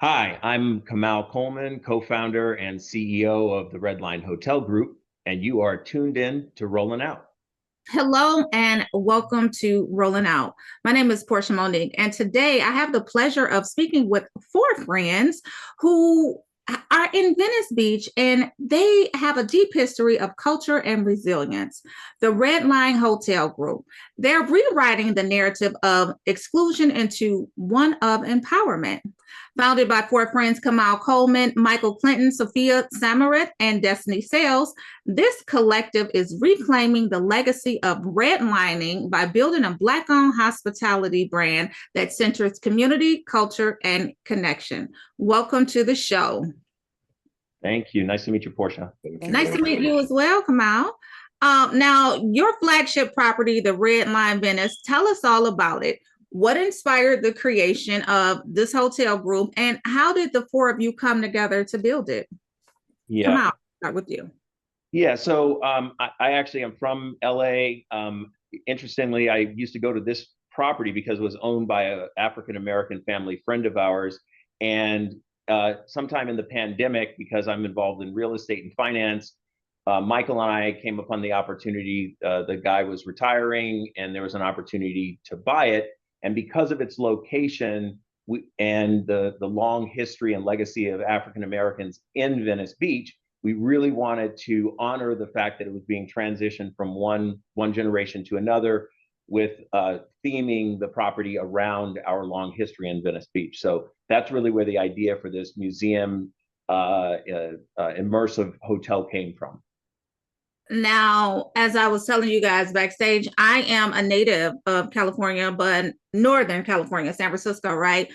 Hi, I'm Kamal Coleman, co-founder and CEO of the RedLine Hotel Group, and you are tuned in to Rolling Out. Hello and welcome to Rolling Out. My name is Portia Monique, and today I have the pleasure of speaking with four friends who are in Venice Beach, and they have a deep history of culture and resilience. The Red Line Hotel Group. They're rewriting the narrative of exclusion into one of empowerment. Founded by four friends Kamal Coleman, Michael Clinton, Sophia Samarit, and Destiny Sales, this collective is reclaiming the legacy of redlining by building a Black-owned hospitality brand that centers community, culture, and connection. Welcome to the show. Thank you. Nice to meet you, Portia. Thank Nice you. to meet you as well, Kamal. Now, your flagship property, the Red Line Venice, tell us all about it. What inspired the creation of this hotel group, and how did the four of you come together to build it? Yeah. Kamal, start with you. Yeah. So I actually am from LA. Interestingly, I used to go to this property because it was owned by an African American family friend of ours. And sometime in the pandemic, because I'm involved in real estate and finance, Michael and I came upon the opportunity. The guy was retiring, and there was an opportunity to buy it. And because of its location and the long history and legacy of African Americans in Venice Beach, we really wanted to honor the fact that it was being transitioned from one generation to another, with theming the property around our long history in Venice Beach. So that's really where the idea for this museum immersive hotel came from. Now, as I was telling you guys backstage, I am a native of California, but Northern California, San Francisco, right?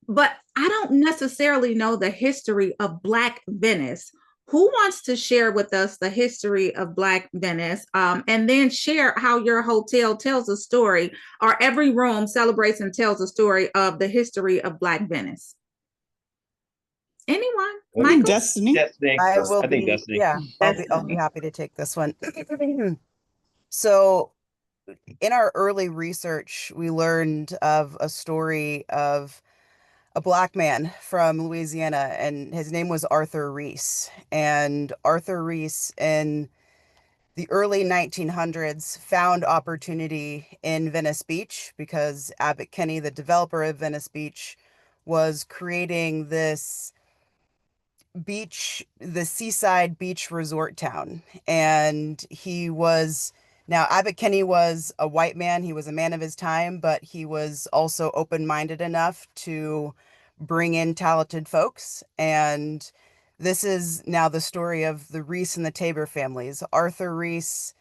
But I don't necessarily know the history of Black Venice. Who wants to share with us the history of Black Venice, and then share how your hotel tells a story, or every room celebrates and tells a story of the history of Black Venice? Anyone? Michael? Destiny. Destiny. I will I think be, Destiny. yeah, I'll be happy to take this one. So in our early research, we learned of a story of a Black man from Louisiana, and his name was Arthur Reese. And Arthur Reese in the early 1900s found opportunity in Venice Beach because Abbot Kinney, the developer of Venice Beach, was creating this the seaside beach resort town. And now Abbot Kinney was a white man. He was a man of his time, but he was also open-minded enough to bring in talented folks. And this is now the story of the Reese and the Tabor families. Arthur Reese,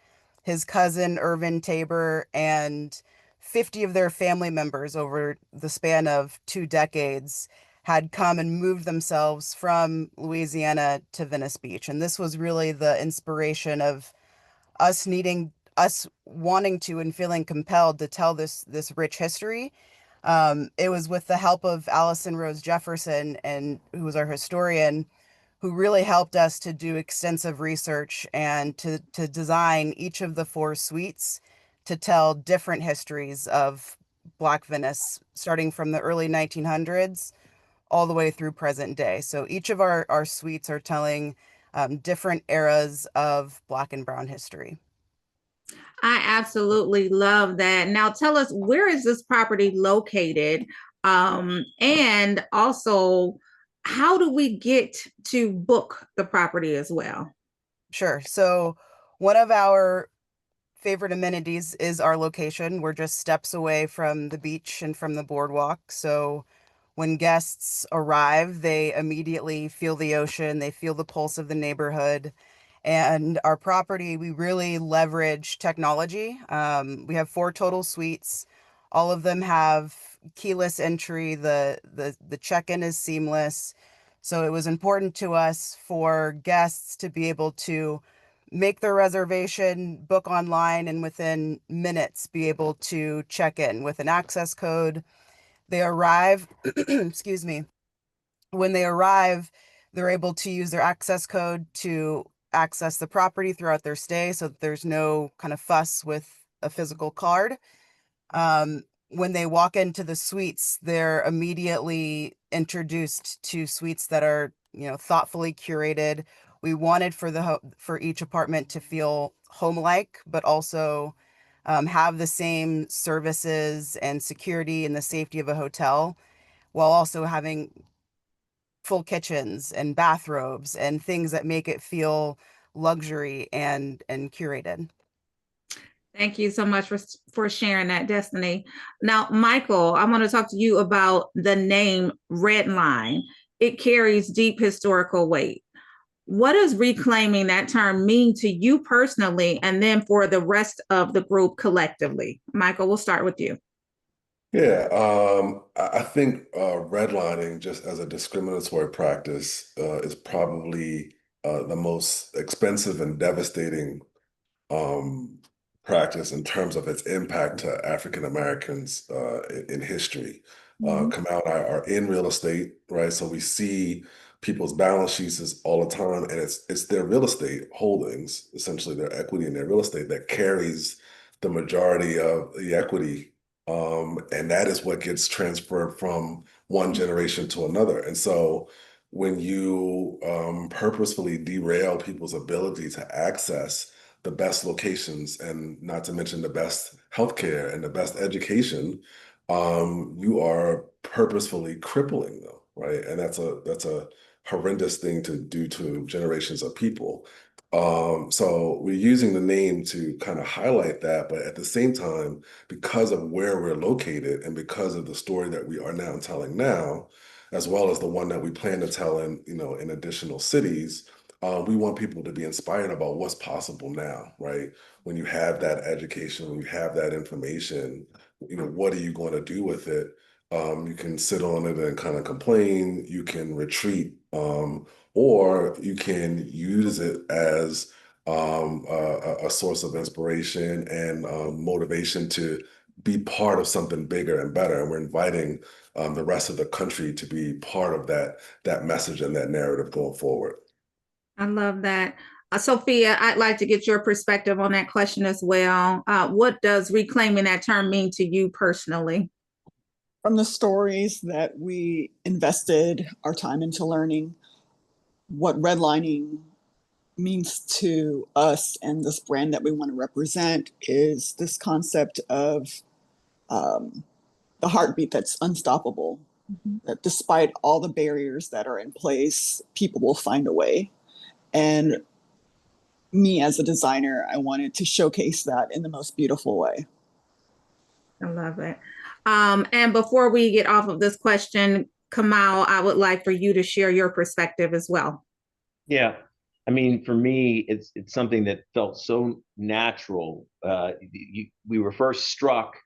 his cousin Irvin Tabor, and 50 of their family members over the span of 2 decades had come and moved themselves from Louisiana to Venice Beach. And this was really the inspiration of us wanting to and feeling compelled to tell this rich history. It was with the help of Allison Rose Jefferson, and who was our historian, who really helped us to do extensive research and to design each of the four suites to tell different histories of Black Venice, starting from the early 1900s all the way through present day. So each of our suites are telling different eras of Black and Brown history. I absolutely love that. Now, tell us, where is this property located? And also, how do we get to book the property as well? Sure. So one of our favorite amenities is our location. We're just steps away from the beach and from the boardwalk. So when guests arrive, they immediately feel the ocean, they feel the pulse of the neighborhood. And our property, we really leverage technology. We have 4 total suites. All of them have keyless entry. The check-in is seamless. So it was important to us for guests to be able to make their reservation, book online, and within minutes be able to check in with an access code. They arrive, excuse me, when they arrive, they're able to use their access code to access the property throughout their stay, so that there's no kind of fuss with a physical card. when they walk into the suites, they're immediately introduced to suites that are, thoughtfully curated. We wanted for each apartment to feel home-like, but also have the same services and security and the safety of a hotel, while also having full kitchens and bathrobes and things that make it feel luxury and curated. Thank you so much for sharing that, Destiny. Now, Michael, I want to talk to you about the name RedLine. It carries deep historical weight. What does reclaiming that term mean to you personally, and then for the rest of the group collectively? Michael, we'll start with you. Yeah, I think redlining just as a discriminatory practice is probably the most expensive and devastating um, practice in terms of its impact to African Americans in history. Kamau and I are in real estate, right? So we see people's balance sheets all the time, and it's their real estate holdings, essentially their equity in their real estate, that carries the majority of the equity, and that is what gets transferred from one generation to another. And so when you purposefully derail people's ability to access the best locations, and not to mention the best healthcare and the best education, you are purposefully crippling them, right? And that's a horrendous thing to do to generations of people. So we're using the name to kind of highlight that, but at the same time, because of where we're located and because of the story that we are now telling now, as well as the one that we plan to tell in additional cities, we want people to be inspired about what's possible now, right? When you have that education, when you have that information, what are you going to do with it? You can sit on it and kind of complain, you can retreat, or you can use it as a source of inspiration and motivation to be part of something bigger and better. And we're inviting the rest of the country to be part of that message and that narrative going forward. I love that. Sophia, I'd like to get your perspective on that question as well. What does reclaiming that term mean to you personally? From the stories that we invested our time into learning, what redlining means to us and this brand that we want to represent is this concept of the heartbeat that's unstoppable. That despite all the barriers that are in place, people will find a way. And me as a designer, I wanted to showcase that in the most beautiful way. I love it. And before we get off of this question, Kamau, I would like for you to share your perspective as well. Yeah. I mean, for me, it's something that felt so natural. We were first struck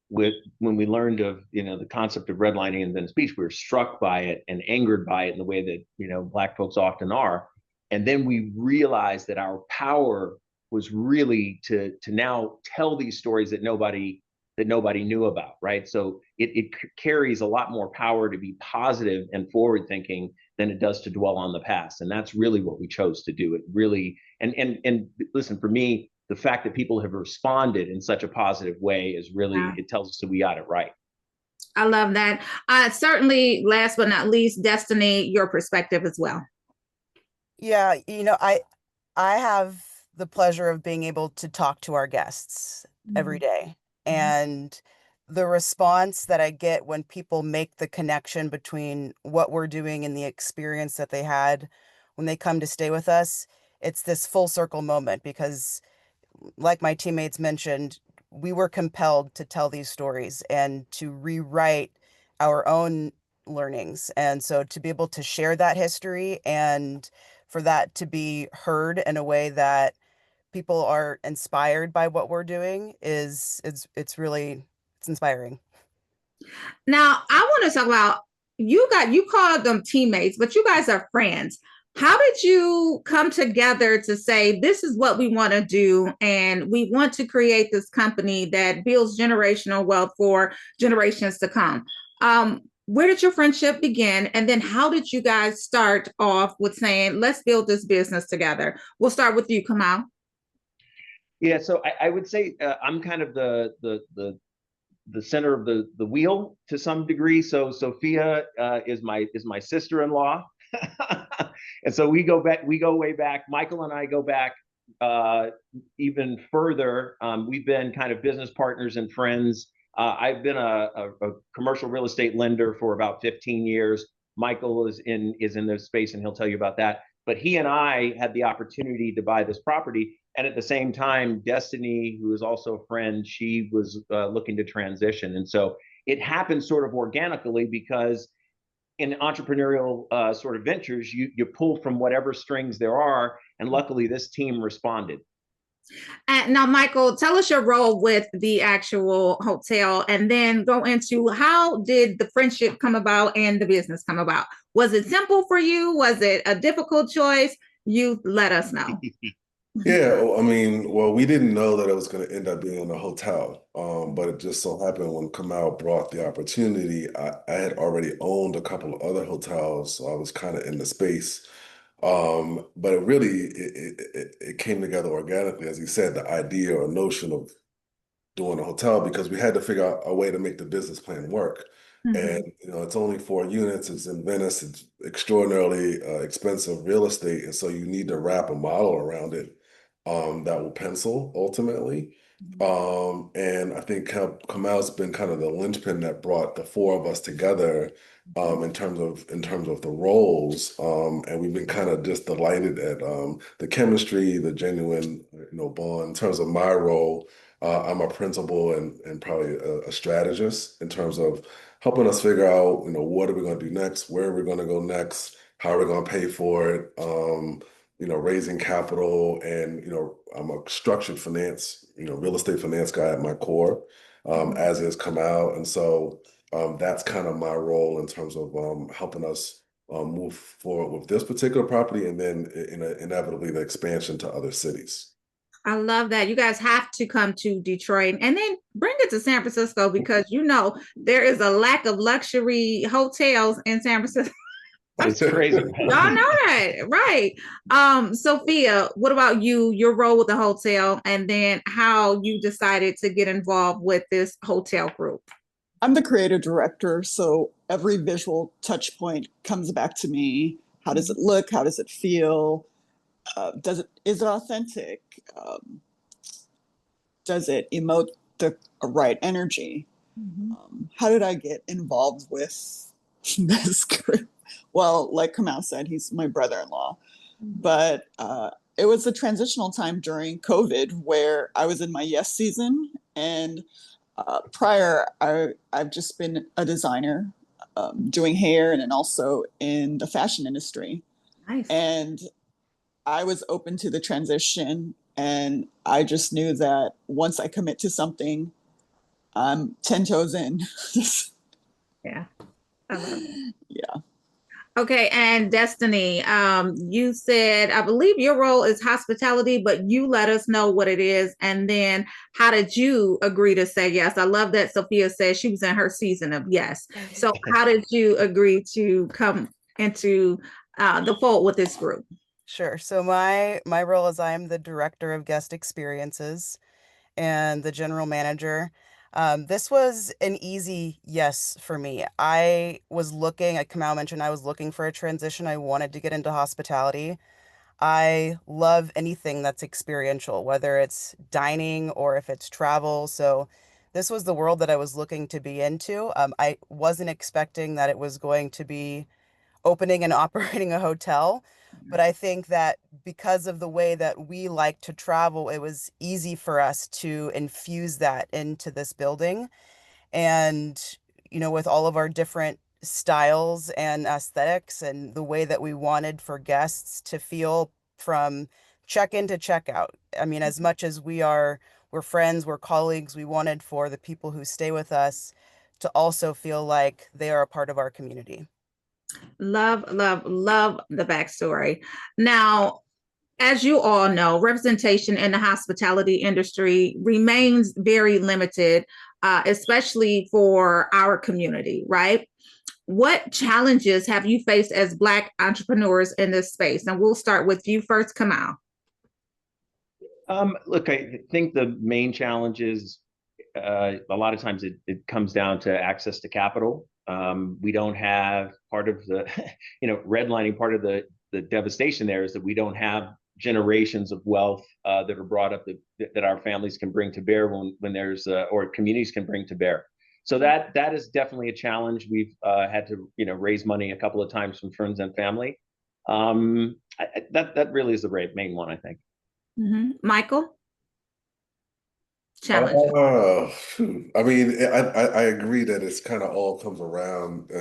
with when we learned of the concept of redlining in Venice Beach. We were struck by it and angered by it in the way that Black folks often are. And then we realized that our power was really to now tell these stories that nobody knew about, right? So it carries a lot more power to be positive and forward thinking than it does to dwell on the past. And that's really what we chose to do. It really, and listen, for me, the fact that people have responded in such a positive way is really, it tells us that we got it right. I love that. Certainly, last but not least, Destiny, your perspective as well. Yeah, I have the pleasure of being able to talk to our guests every day. And the response that I get when people make the connection between what we're doing and the experience that they had when they come to stay with us, it's this full circle moment because, like my teammates mentioned, we were compelled to tell these stories and to rewrite our own learnings. And so to be able to share that history and for that to be heard in a way that people are inspired by what we're doing it's inspiring. Now, I want to talk about you called them teammates, but you guys are friends. How did you come together to say, this is what we want to do, and we want to create this company that builds generational wealth for generations to come? Where did your friendship begin? And then how did you guys start off with saying, let's build this business together? We'll start with you, Kamau. Yeah, so I would say I'm kind of the the center of the wheel to some degree. So Sophia is my sister-in-law, and so we go way back. Michael and I go back even further. We've been kind of business partners and friends. I've been a commercial real estate lender for about 15 years. Michael is in this space, and he'll tell you about that. But he and I had the opportunity to buy this property, and at the same time, Destiny, who is also a friend, she was looking to transition, and so it happened sort of organically because in entrepreneurial sort of ventures, you pull from whatever strings there are, and luckily this team responded. And now, Michael, tell us your role with the actual hotel, and then go into how did the friendship come about and the business come about? Was it simple for you? Was it a difficult choice? You let us know. Yeah, well, I mean, well, we didn't know that it was going to end up being in a hotel, but it just so happened when Kamal brought the opportunity, I had already owned a couple of other hotels, so I was kind of in the space. But it came together organically, as you said, the idea or notion of doing a hotel because we had to figure out a way to make the business plan work. And it's only 4 units. It's in Venice. It's extraordinarily expensive real estate, and so you need to wrap a model around it that will pencil ultimately. And I think Kamal's been kind of the linchpin that brought the four of us together in terms of the roles. And we've been kind of just delighted at the chemistry, the genuine bond. In terms of my role, I'm a principal and probably a strategist in terms of helping us figure out, what are we going to do next, where are we going to go next, how are we going to pay for it, raising capital, and I'm a structured finance, real estate finance guy at my core, as is Kamal, and so that's kind of my role in terms of helping us move forward with this particular property, and then inevitably the expansion to other cities. I love that. You guys have to come to Detroit and then bring it to San Francisco because there is a lack of luxury hotels in San Francisco. It's crazy. Y'all know that, right? Sophia, what about you, your role with the hotel, and then how you decided to get involved with this hotel group? I'm the creative director, so every visual touch point comes back to me. How does it look? How does it feel? Is it authentic? Does it emote the right energy? How did I get involved with this group? Well, like Kamal said, he's my brother-in-law, but it was a transitional time during COVID where I was in my yes season, and prior I've just been a designer, doing hair and then also in the fashion industry. Nice. And I was open to the transition, and I just knew that once I commit to something, I'm 10 toes in. Yeah. I love it. Yeah. Okay, and Destiny, you said, I believe your role is hospitality, but you let us know what it is, and then how did you agree to say yes? I love that Sophia said she was in her season of yes. So how did you agree to come into the fold with this group? Sure. So my role is I am the director of guest experiences and the general manager. This was an easy yes for me. I was looking, like Kamal mentioned, I was looking for a transition. I wanted to get into hospitality. I love anything that's experiential, whether it's dining or if it's travel. So this was the world that I was looking to be into. I wasn't expecting that it was going to be opening and operating a hotel. But I think that because of the way that we like to travel, it was easy for us to infuse that into this building. And, with all of our different styles and aesthetics and the way that we wanted for guests to feel from check-in to check-out. I mean, as much as we're friends, we're colleagues, we wanted for the people who stay with us to also feel like they are a part of our community. Love, love, love the backstory. Now, as you all know, representation in the hospitality industry remains very limited, especially for our community, right? What challenges have you faced as Black entrepreneurs in this space? And we'll start with you first, Kamal. Look, I think the main challenge is a lot of times it comes down to access to capital. We don't have part of the, redlining, part of the devastation there is that we don't have generations of wealth that are brought up that our families can bring to bear when there's or communities can bring to bear. So that is definitely a challenge. We've had to raise money a couple of times from friends and family. That really is the main one, I think. Michael, challenge. I mean, I agree that it's kind of all comes around,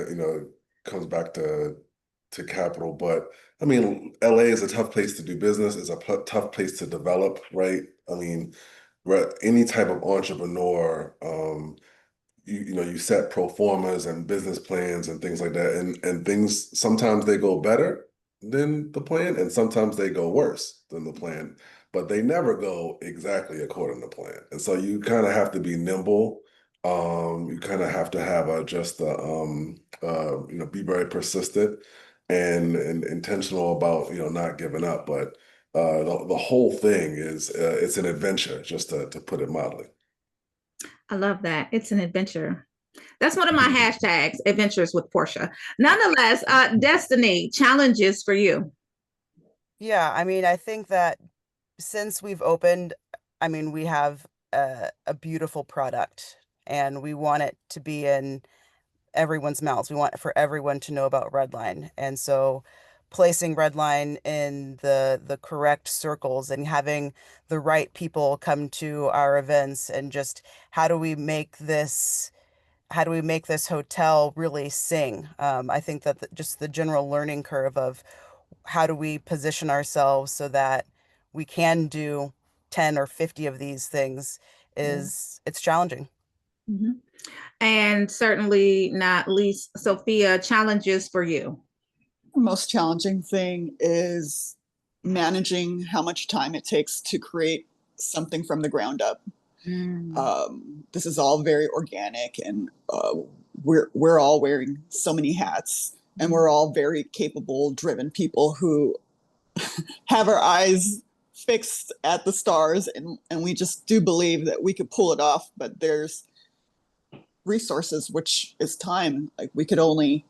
comes back to capital. But I mean, LA is a tough place to do business. It's a tough place to develop, right? I mean, any type of entrepreneur, you set pro formas and business plans and things like that, and things sometimes they go better than the plan, and sometimes they go worse than the plan, but they never go exactly according to plan. And so you kind of have to be nimble. You kind of have to have be very persistent and intentional about not giving up. But the whole thing is it's an adventure, just to put it mildly. I love that. It's an adventure. That's one of my hashtags, adventures with Portia. Nonetheless, Destiny, challenges for you. Yeah, I mean, I think that since we've opened, I mean, we have a beautiful product and we want it to be in everyone's mouths. We want for everyone to know about RedLine. And so placing RedLine in the correct circles and having the right people come to our events, and just how do we make this hotel really sing? I think that just the general learning curve of how do we position ourselves so that we can do 10 or 50 of these things it's challenging. And certainly not least, Sophia, challenges for you. The most challenging thing is managing how much time it takes to create something from the ground up. This is all very organic, and we're all wearing so many hats, and we're all very capable, driven people who have our eyes fixed at the stars, and we just do believe that we could pull it off. But there's resources, which is time. Like, we could only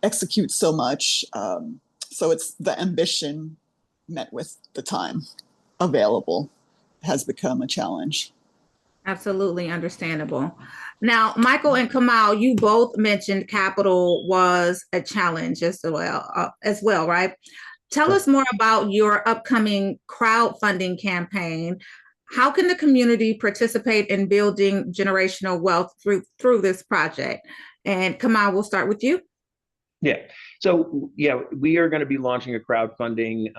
execute so much. So it's the ambition met with the time available has become a challenge. Absolutely understandable. Now, Michael and Kamal, you both mentioned capital was a challenge as well, right? Tell us more about your upcoming crowdfunding campaign. How can the community participate in building generational wealth through this project? And Kamal, we'll start with you. Yeah. So we are going to be launching a crowdfunding.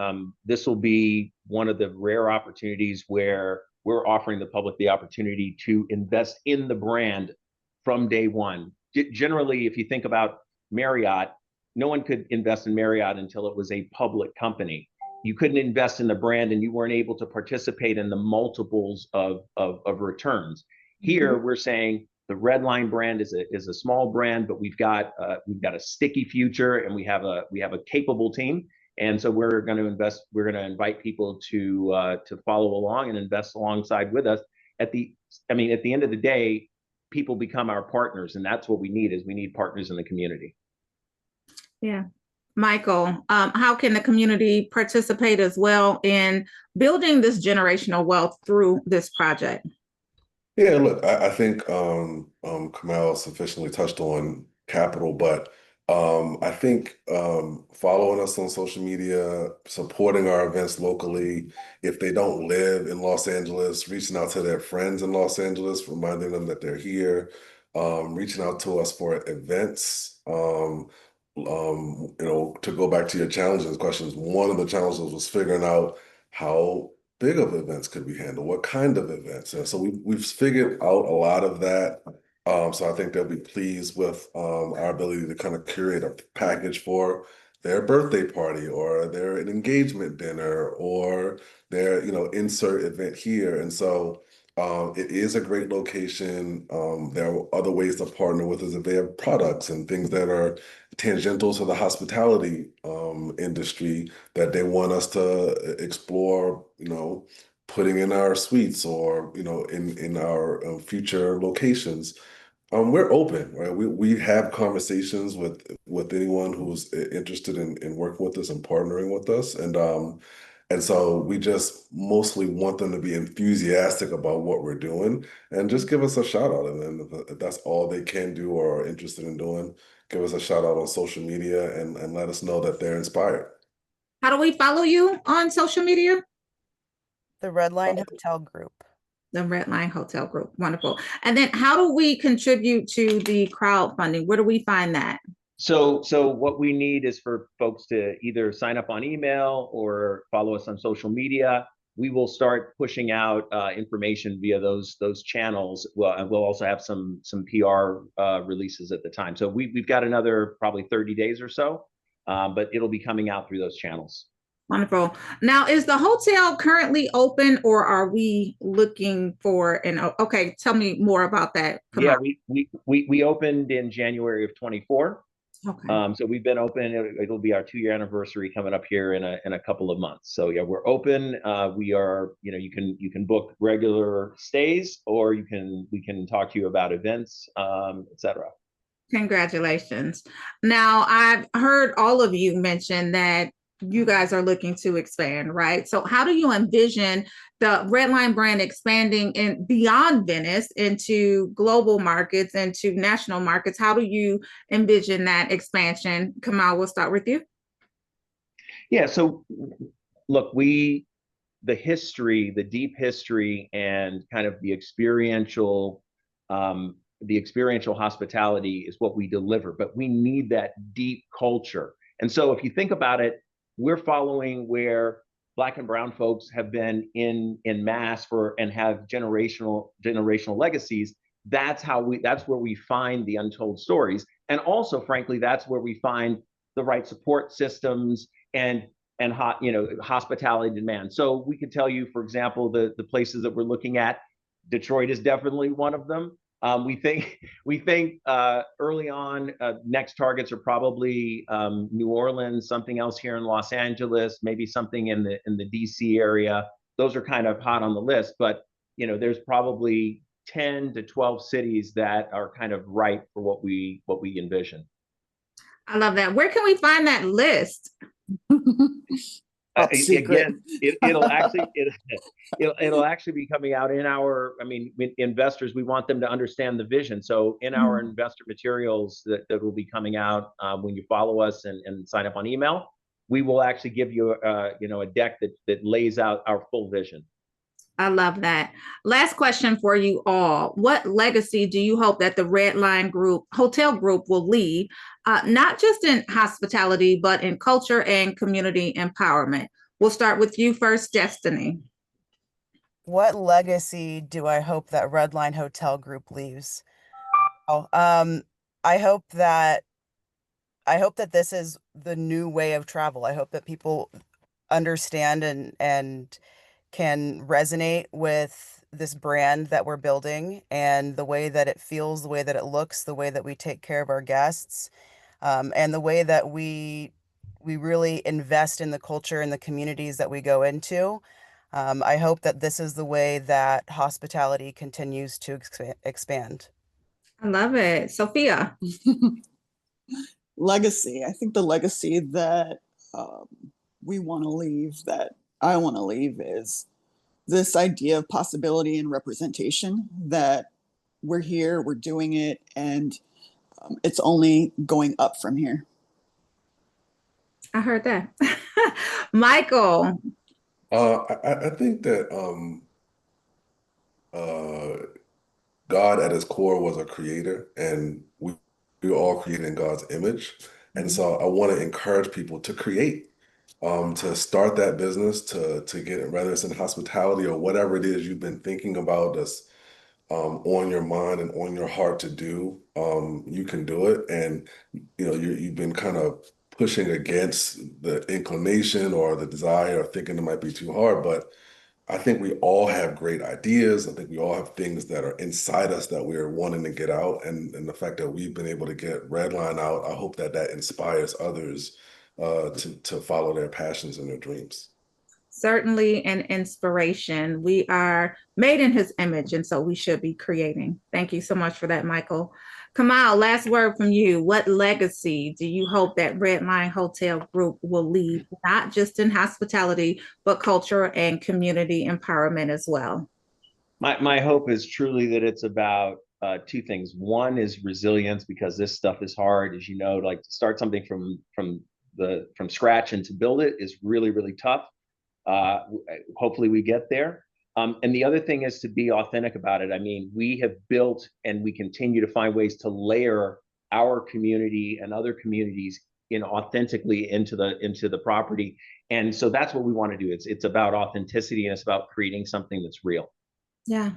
This will be one of the rare opportunities where we're offering the public the opportunity to invest in the brand from day one. Generally, if you think about Marriott, no one could invest in Marriott until it was a public company. You couldn't invest in the brand, and you weren't able to participate in the multiples of returns. Here, we're saying the RedLine brand is a small brand, but we've got a sticky future, and we have a capable team. And so we're going to invest. We're going to invite people to follow along and invest alongside with us. At the end of the day, people become our partners, and that's what we need. We need partners in the community. Yeah. Michael, how can the community participate as well in building this generational wealth through this project? Yeah, look, I think Kamal sufficiently touched on capital, but I think following us on social media, supporting our events locally, if they don't live in Los Angeles, reaching out to their friends in Los Angeles, reminding them that they're here, reaching out to us for events. To go back to your challenges questions, one of the challenges was figuring out how big of events could we handle, what kind of events. And so we've figured out a lot of that. So I think they'll be pleased with our ability to kind of curate a package for their birthday party or their engagement dinner or their insert event here. And so it is a great location. There are other ways to partner with us if they have products and things that are tangential to the hospitality industry that they want us to explore, putting in our suites or in our future locations, we're open, right? We have conversations with anyone who's interested in working with us and partnering with us, and so we just mostly want them to be enthusiastic about what we're doing and just give us a shout out. And then if that's all they can do or are interested in doing, give us a shout out on social media and let us know that they're inspired. How do we follow you on social media? The RedLine Hotel Group. The RedLine Hotel Group. Wonderful. And then how do we contribute to the crowdfunding? Where do we find that? So what we need is for folks to either sign up on email or follow us on social media. We will start pushing out information via those channels. Well, and we'll also have some PR releases at the time. So we've got another probably 30 days or so, but it'll be coming out through those channels. Wonderful. Now, is the hotel currently open, or are we looking for an? Okay, tell me more about that. Yeah, we opened in January of 24. Okay. So we've been open. It'll be our 2-year anniversary coming up here in a couple of months. So yeah, we're open. We are, you can book regular stays, or we can talk to you about events, etc. Congratulations. Now, I've heard all of you mention that you guys are looking to expand, right? So how do you envision the RedLine brand expanding in beyond Venice into global markets, into national markets? How do you envision that expansion? Kamal, we'll start with you. Yeah, so look, the deep history and kind of the experiential hospitality is what we deliver, but we need that deep culture. And so if you think about it, we're following where Black and brown folks have been in mass and have generational legacies. That's where we find the untold stories. And also, frankly, that's where we find the right support systems and hospitality demand. So we could tell you, for example, the places that we're looking at. Detroit is definitely one of them. We think early on, next targets are probably New Orleans, something else here in Los Angeles, maybe something in the DC area. Those are kind of hot on the list, but there's probably 10 to 12 cities that are kind of ripe for what we envision. I love that. Where can we find that list? Again, it'll actually be coming out in our, investors, we want them to understand the vision. So in our investor materials that will be coming out when you follow us and sign up on email, we will actually give you a deck that lays out our full vision. I love that. Last question for you all. What legacy do you hope that the RedLine Hotel Group will leave, not just in hospitality, but in culture and community empowerment? We'll start with you first, Destiny. What legacy do I hope that RedLine Hotel Group leaves? I hope that this is the new way of travel. I hope that people understand and can resonate with this brand that we're building and the way that it feels, the way that it looks, the way that we take care of our guests, and the way that we really invest in the culture and the communities that we go into. I hope that this is the way that hospitality continues to expand. I love it. Sophia. Legacy. I think the legacy that we want to leave, that I want to leave, is this idea of possibility and representation, that we're here, we're doing it, and it's only going up from here. I heard that. Michael. I think that God at his core was a creator, and we all created in God's image. And so I want to encourage people to create, to start that business, to get, whether it's in hospitality or whatever it is you've been thinking about that's on your mind and on your heart to do. You can do it. And you've been kind of pushing against the inclination or the desire, or thinking it might be too hard, but I think we all have great ideas. I think we all have things that are inside us that we're wanting to get out. And the fact that we've been able to get RedLine out, I hope that inspires others to follow their passions and their dreams. Certainly an inspiration. We are made in his image, and so we should be creating. Thank you so much for that, Michael. Kamal, last word from you. What legacy do you hope that RedLine Hotel Group will leave, not just in hospitality, but culture and community empowerment as well? My hope is truly that it's about two things. One is resilience, because this stuff is hard, as you know. Like, to start something from scratch and to build it is really, really tough. Hopefully we get there. And the other thing is to be authentic about it. I mean, we have built and we continue to find ways to layer our community and other communities in authentically into the property. And so that's what we want to do. It's about authenticity, and it's about creating something that's real. Yeah.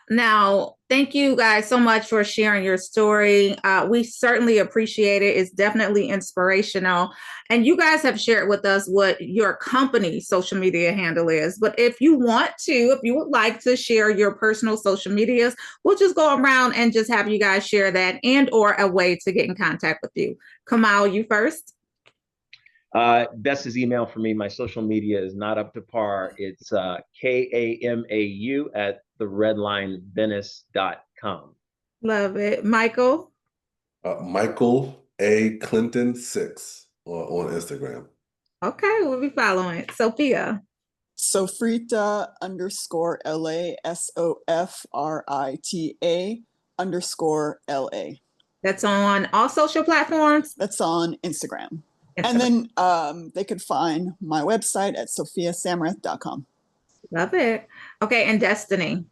Now, thank you guys so much for sharing your story. We certainly appreciate it. It's definitely inspirational. And you guys have shared with us what your company's social media handle is. But if you would like to share your personal social medias, we'll just go around and just have you guys share that, and or a way to get in contact with you. Kamal, you first. Best is email for me. My social media is not up to par. It's KAMAU at theredlinevenice.com. Love it. Michael? Michael A. Clinton 6 on Instagram. Okay, we'll be following. Sophia? Sofrita _LA, SOFRITA That's on all social platforms? That's on Instagram. And then they could find my website at sophiasamrath.com. Love it. Okay, and Destiny?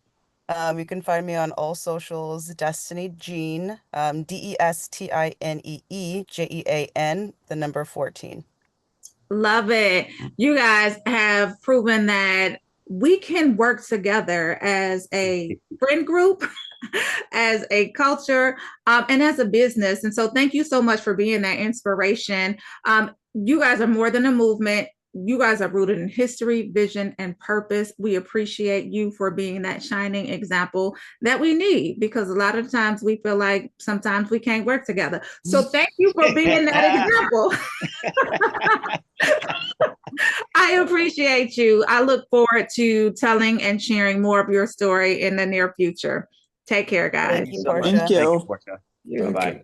You can find me on all socials, Destiny Jean, DESTINEEJEAN, the number 14. Love it. You guys have proven that we can work together as a friend group, as a culture, and as a business. And so thank you so much for being that inspiration. You guys are more than a movement. You guys are rooted in history, vision, and purpose. We appreciate you for being that shining example that we need, because a lot of times we feel like sometimes we can't work together. So thank you for being that example. I appreciate you. I look forward to telling and sharing more of your story in the near future. Take care, guys. Thank you, so much. Portia. Thank you. Thank you, Portia. Bye-bye.